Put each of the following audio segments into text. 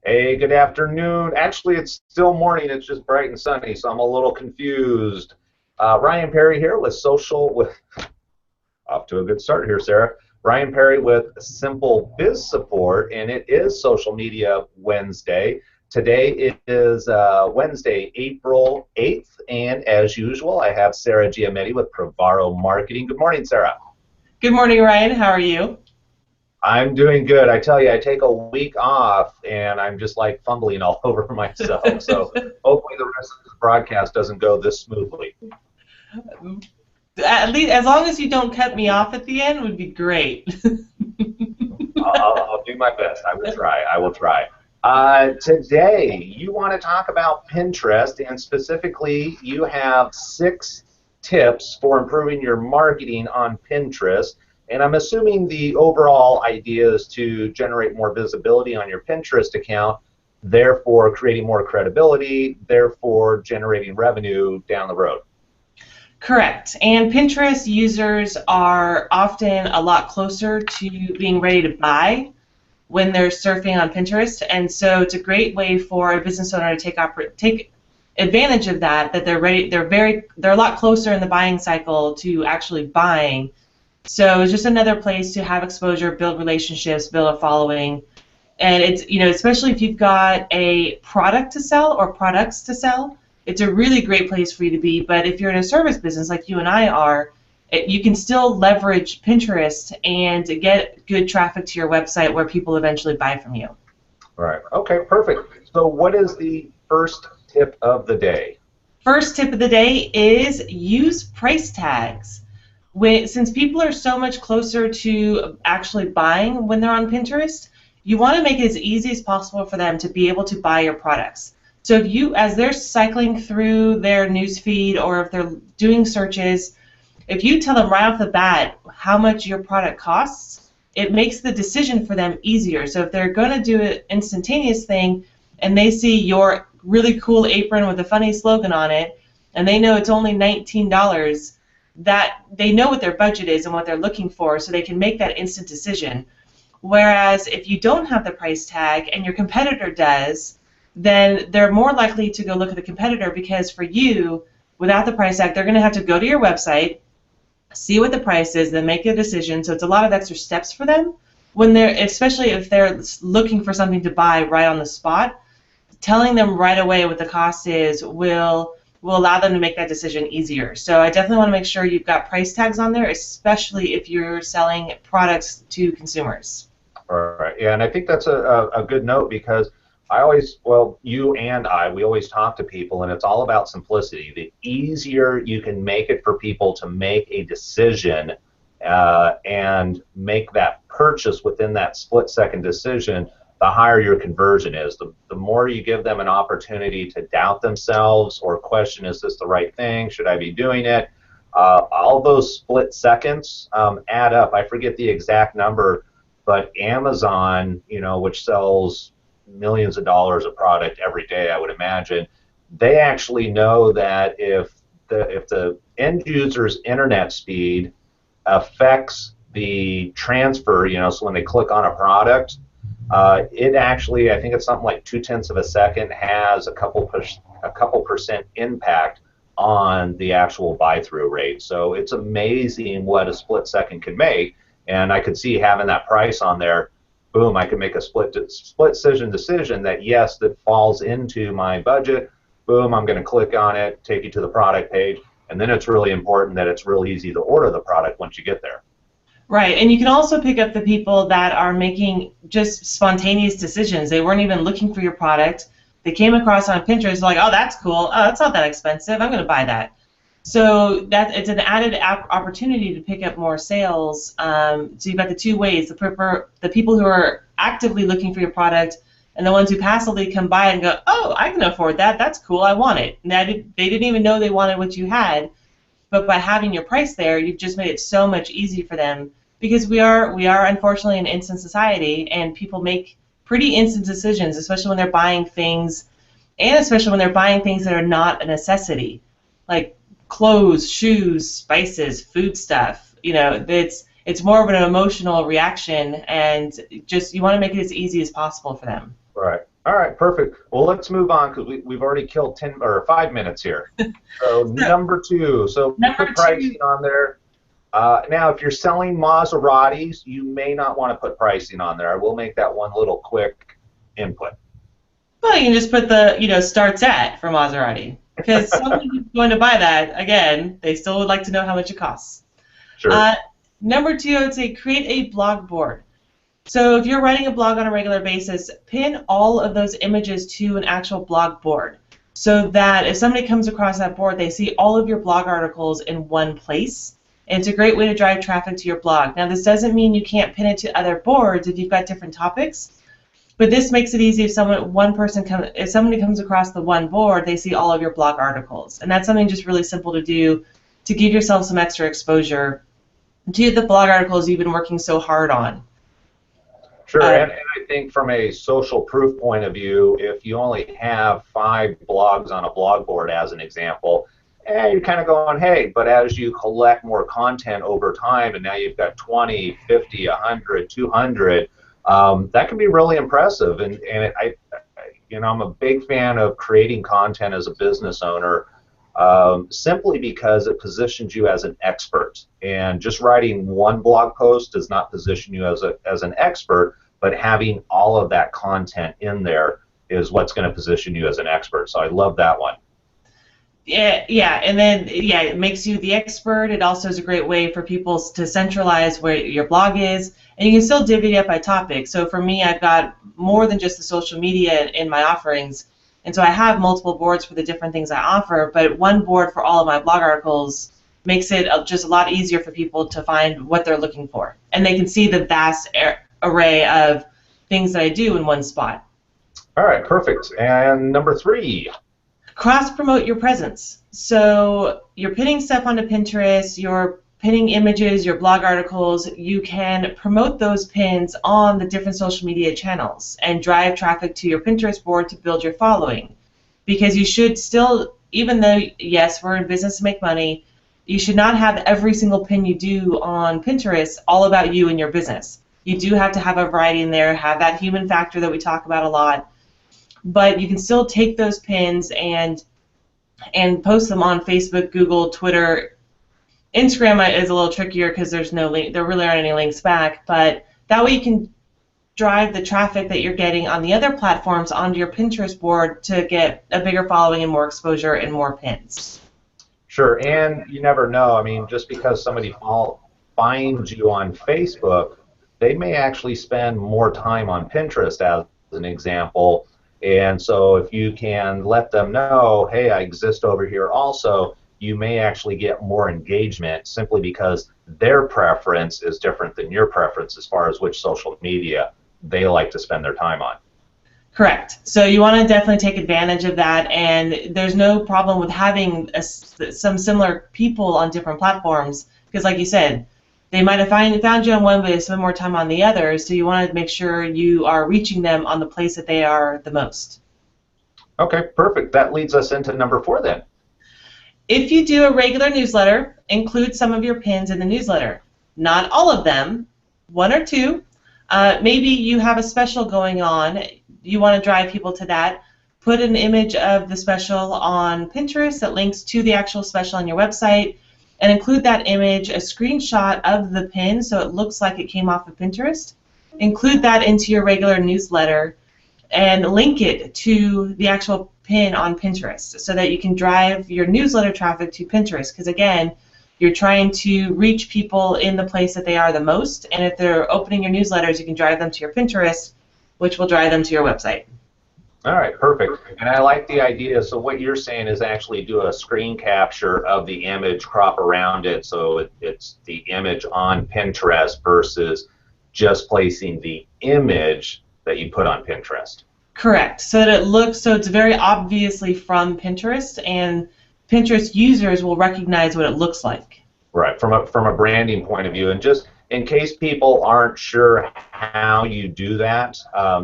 Hey, good afternoon. Actually, it's still morning. It's just bright and sunny, so I'm a little confused. Ryan Perry here with off to a good start here, Sarah. Ryan Perry with Simple Biz Support, and it is Social Media Wednesday. Today it is Wednesday, April 8th, and as usual, I have Sarah Giametti with Provaro Marketing. Good morning, Sarah. Good morning, Ryan. How are you? I'm doing good. I tell you, I take a week off and I'm just like fumbling all over myself. So hopefully the rest of this broadcast doesn't go this smoothly. At least, as long as you don't cut me off at the end, would be great. I'll do my best. I will try. I will try. Today, you want to talk about Pinterest, and specifically, you have 6 tips for improving your marketing on Pinterest. And I'm assuming the overall idea is to generate more visibility on your Pinterest account, therefore creating more credibility, therefore generating revenue down the road. Correct. And Pinterest users are often a lot closer to being ready to buy when they're surfing on Pinterest, and so it's a great way for a business owner to take advantage of that. That they're ready. They're a lot closer in the buying cycle to actually buying. So it's just another place to have exposure, build relationships, build a following, and it's especially if you've got a product to sell or products to sell, it's a really great place for you to be. But if you're in a service business like you and I are, you can still leverage Pinterest and get good traffic to your website where people eventually buy from you. All right. Okay, perfect. So what is the first tip of the day? First tip of the day is use price tags. Since people are so much closer to actually buying when they're on Pinterest, you want to make it as easy as possible for them to be able to buy your products. So as they're cycling through their news feed or if they're doing searches, if you tell them right off the bat how much your product costs, it makes the decision for them easier. So if they're going to do an instantaneous thing and they see your really cool apron with a funny slogan on it and they know it's only $19, that they know what their budget is and what they're looking for, so they can make that instant decision. Whereas if you don't have the price tag and your competitor does, then they're more likely to go look at the competitor, because for you, without the price tag, they're going to have to go to your website, see what the price is, then make a decision. So it's a lot of extra steps for them especially if they're looking for something to buy right on the spot. Telling them right away what the cost is will allow them to make that decision easier. So I definitely want to make sure you've got price tags on there, especially if you're selling products to consumers. All right. Yeah, and I think that's a good note, because you and we always talk to people, and it's all about simplicity. The easier you can make it for people to make a decision and make that purchase within that split-second decision, the higher your conversion is. The more you give them an opportunity to doubt themselves or question, is this the right thing? Should I be doing it? All those split seconds add up. I forget the exact number, but Amazon, which sells millions of dollars of product every day, I would imagine, they actually know that if the end user's internet speed affects the transfer, so when they click on a product, it actually, I think it's something like 0.2 of a second, has a couple percent impact on the actual buy-through rate. So it's amazing what a split second can make, and I could see having that price on there. Boom, I can make a split decision that yes, that falls into my budget. Boom, I'm going to click on it, take you to the product page, and then it's really important that it's real easy to order the product once you get there. Right, and you can also pick up the people that are making just spontaneous decisions. They weren't even looking for your product. They came across on Pinterest, like, oh, that's cool. Oh, that's not that expensive. I'm going to buy that. So it's an added opportunity to pick up more sales. So you've got the two ways: the people who are actively looking for your product, and the ones who passively come by and go, oh, I can afford that. That's cool. I want it. And they didn't even know they wanted what you had. But by having your price there, you've just made it so much easier for them, because we are unfortunately an instant society, and people make pretty instant decisions, especially when they're buying things, and especially when they're buying things that are not a necessity, like clothes, shoes, spices, food stuff. It's more of an emotional reaction, and just you want to make it as easy as possible for them. Right. All right, perfect. Well, let's move on because we've already killed 10 or 5 minutes here. So So, number two, so number put two. pricing on there. Now, if you're selling Maseratis, you may not want to put pricing on there. I will make that one little quick input. Well, you can just put the, starts at for Maserati. Because someone who's going to buy that, again, they still would like to know how much it costs. Sure. Uh, Number two, I would say create a blog board. So if you're writing a blog on a regular basis, pin all of those images to an actual blog board so that if somebody comes across that board, they see all of your blog articles in one place. And it's a great way to drive traffic to your blog. Now, this doesn't mean you can't pin it to other boards if you've got different topics. But this makes it easy if if somebody comes across the one board, they see all of your blog articles. And that's something just really simple to do to give yourself some extra exposure to the blog articles you've been working so hard on. Sure, Uh, and I think from a social proof point of view, if you only have 5 blogs on a blog board as an example, you're kind of going, hey, but as you collect more content over time, and now you've got 20, 50, 100, 200, that can be really impressive. I'm a big fan of creating content as a business owner, simply because it positions you as an expert. And just writing one blog post does not position you as an expert, but having all of that content in there is what's going to position you as an expert. So I love that one. yeah, and then it makes you the expert. It also is a great way for people to centralize where your blog is, and you can still divvy it up by topic. So for me, I've got more than just the social media in my offerings, and so I have multiple boards for the different things I offer. But one board for all of my blog articles makes it just a lot easier for people to find what they're looking for, and they can see the vast array of things that I do in one spot. All right, perfect. And number 3. Cross-promote your presence. So you're pinning stuff onto Pinterest, you're pinning images, your blog articles. You can promote those pins on the different social media channels and drive traffic to your Pinterest board to build your following. Because you should still, even though, yes, we're in business to make money, you should not have every single pin you do on Pinterest all about you and your business. You do have to have a variety in there, have that human factor that we talk about a lot, but you can still take those pins and post them on Facebook, Google, Twitter. Instagram is a little trickier because there's no link, there really aren't any links back, but that way you can drive the traffic that you're getting on the other platforms onto your Pinterest board to get a bigger following and more exposure and more pins. Sure, and you never know. I mean, just because somebody finds you on Facebook, they may actually spend more time on Pinterest as an example. And so if you can let them know, hey, I exist over here also, you may actually get more engagement simply because their preference is different than your preference as far as which social media they like to spend their time on. Correct. So you want to definitely take advantage of that, and there's no problem with having some similar people on different platforms because, like you said, they might have found you on one, but they spend more time on the others, so you want to make sure you are reaching them on the place that they are the most. Okay, perfect. That leads us into number 4 then. If you do a regular newsletter, include some of your pins in the newsletter. Not all of them, 1 or 2. Maybe you have a special going on. You want to drive people to that. Put an image of the special on Pinterest that links to the actual special on your website, and include that image, a screenshot of the pin so it looks like it came off of Pinterest. Include that into your regular newsletter and link it to the actual pin on Pinterest so that you can drive your newsletter traffic to Pinterest because, again, you're trying to reach people in the place that they are the most, and if they're opening your newsletters, you can drive them to your Pinterest, which will drive them to your website. All right, perfect. And I like the idea. So what you're saying is actually do a screen capture of the image, crop around it, so it's the image on Pinterest versus just placing the image that you put on Pinterest. Correct. So that it looks, so it's very obviously from Pinterest, and Pinterest users will recognize what it looks like. Right, from a branding point of view. And just in case people aren't sure how you do that,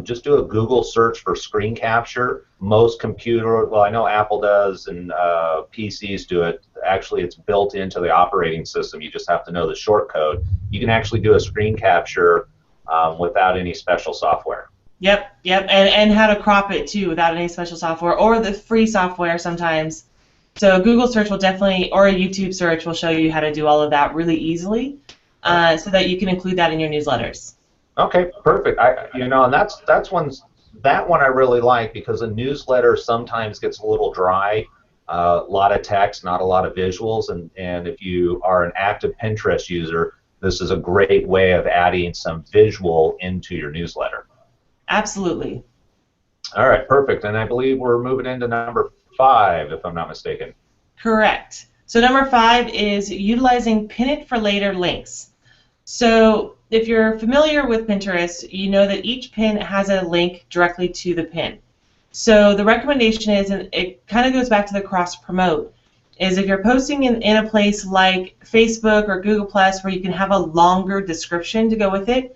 just do a Google search for screen capture. Most well, I know Apple does and PCs do it. Actually, it's built into the operating system. You just have to know the short code. You can actually do a screen capture without any special software. Yep, and how to crop it too without any special software or the free software sometimes. So Google search will definitely, or a YouTube search will show you how to do all of that really easily, so that you can include that in your newsletters. Okay, perfect. And that one I really like because a newsletter sometimes gets a little dry, a lot of text, not a lot of visuals, and if you are an active Pinterest user, this is a great way of adding some visual into your newsletter. Absolutely. All right, perfect. And I believe we're moving into number 5, if I'm not mistaken. Correct. So number 5 is utilizing pin it for later links. So if you're familiar with Pinterest, you know that each pin has a link directly to the pin. So the recommendation is, and it kind of goes back to the cross promote, is if you're posting in a place like Facebook or Google Plus where you can have a longer description to go with it,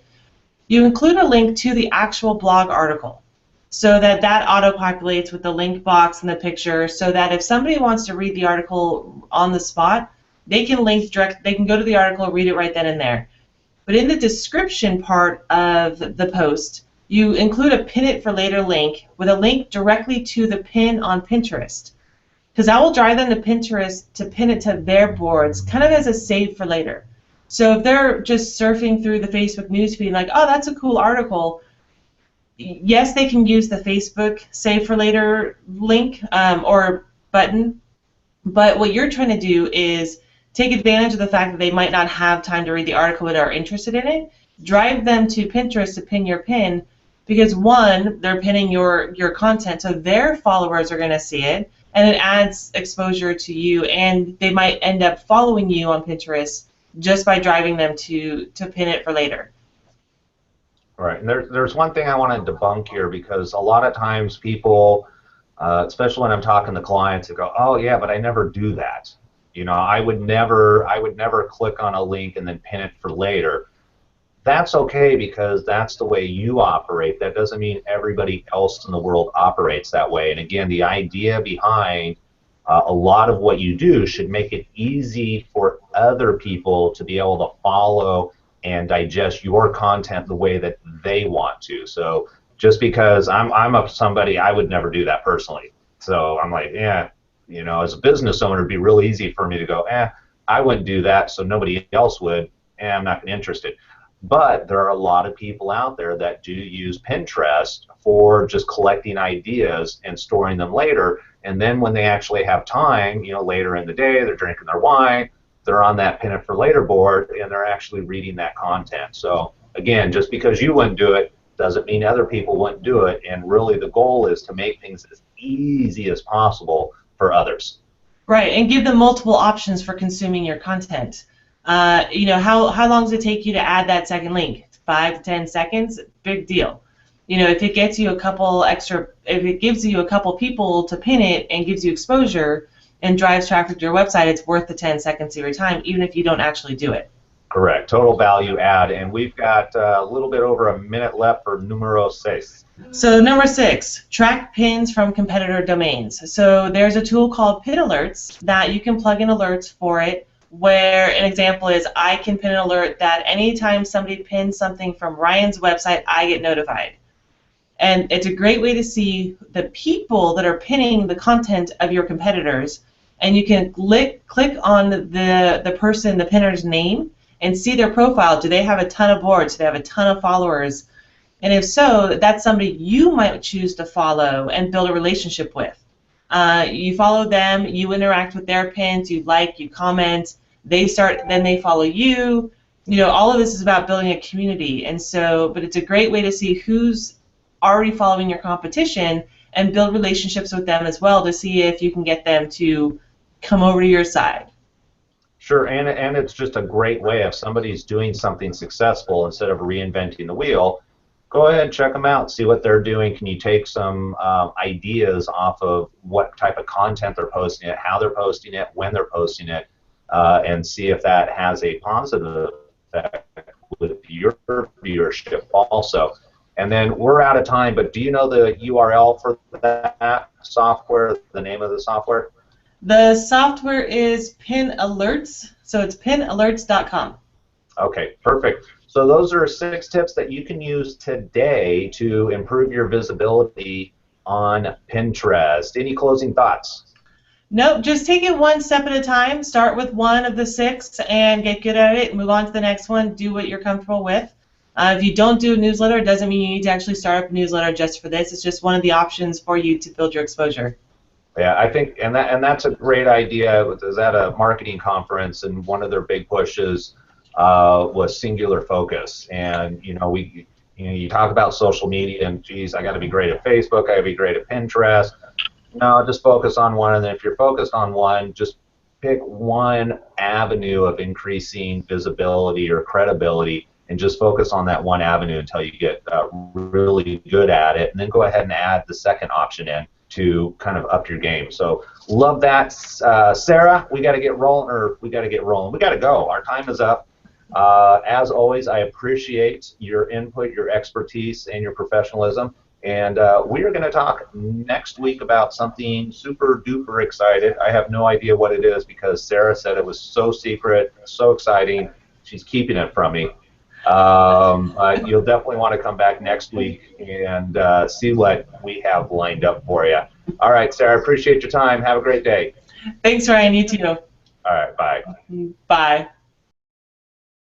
you include a link to the actual blog article so that that auto-populates with the link box and the picture so that if somebody wants to read the article on the spot, they can they can go to the article, read it right then and there. But in the description part of the post, you include a pin it for later link with a link directly to the pin on Pinterest, because that will drive them to Pinterest to pin it to their boards, kind of as a save for later. So if they're just surfing through the Facebook newsfeed like, oh, that's a cool article, yes, they can use the Facebook save for later link or button, but what you're trying to do is take advantage of the fact that they might not have time to read the article but are interested in it, drive them to Pinterest to pin your pin, because one, they're pinning your content, so their followers are going to see it, and it adds exposure to you, and they might end up following you on Pinterest just by driving them to pin it for later. All right, and there's one thing I want to debunk here because a lot of times people, especially when I'm talking to clients, they go, "Oh yeah, but I never do that. I would never click on a link and then pin it for later." That's okay because that's the way you operate. That doesn't mean everybody else in the world operates that way. And again, the idea behind a lot of what you do should make it easy for other people to be able to follow and digest your content the way that they want to. So just because I'm somebody, I would never do that personally. So I'm like, yeah, as a business owner, it'd be real easy for me to go, I wouldn't do that, so nobody else would, I'm not interested. But there are a lot of people out there that do use Pinterest for just collecting ideas and storing them later. And then when they actually have time, later in the day, they're drinking their wine, they're on that pin it for later board, and they're actually reading that content. So again, just because you wouldn't do it doesn't mean other people wouldn't do it. And really the goal is to make things as easy as possible for others. Right, and give them multiple options for consuming your content. How long does it take you to add that second link? 5 to 10 seconds? Big deal. If it gives you a couple people to pin it and gives you exposure and drives traffic to your website, it's worth the 10 seconds of your time, even if you don't actually do it. Correct. Total value add. And we've got a little bit over a minute left for numero 6. So number 6, track pins from competitor domains. So there's a tool called Pin Alerts that you can plug in alerts for it, where an example is I can pin an alert that anytime somebody pins something from Ryan's website, I get notified. And it's a great way to see the people that are pinning the content of your competitors, and you can click on the person, the pinner's name, and see their profile. Do they have a ton of boards? Do they have a ton of followers? And if so, that's somebody you might choose to follow and build a relationship with. You follow them, you interact with their pins, you like, you comment, then they follow you. All of this is about building a community. And so, but it's a great way to see who's already following your competition and build relationships with them as well to see if you can get them to come over to your side. Sure, and it's just a great way if somebody's doing something successful, instead of reinventing the wheel, go ahead and check them out, see what they're doing. Can you take some ideas off of what type of content they're posting it, how they're posting it, when they're posting it, and see if that has a positive effect with your viewership also. And then we're out of time, but do you know the URL for that software, the name of the software? The software is Pin Alerts, so it's pinalerts.com. Okay, perfect. So those are 6 tips that you can use today to improve your visibility on Pinterest. Any closing thoughts? Nope, just take it one step at a time. Start with one of the 6 and get good at it. Move on to the next one. Do what you're comfortable with. If you don't do a newsletter, it doesn't mean you need to actually start up a newsletter just for this. It's just one of the options for you to build your exposure. Yeah, I think, and that's a great idea. I was at a marketing conference, and one of their big pushes was singular focus. And you talk about social media, and geez, I got to be great at Facebook. I got to be great at Pinterest. No, just focus on one, and then if you're focused on one, just pick one avenue of increasing visibility or credibility, and just focus on that one avenue until you get really good at it, and then go ahead and add the second option in to kind of up your game. So love that, Sarah. We got to get rolling, or we got to get rolling. We got to go. Our time is up. As always, I appreciate your input, your expertise, and your professionalism. And we are going to talk next week about something super duper excited. I have no idea what it is because Sarah said it was so secret, so exciting. She's keeping it from me. You'll definitely want to come back next week and see what we have lined up for you. All right, Sarah, appreciate your time. Have a great day. Thanks, Ryan. You too. All right, bye. Bye.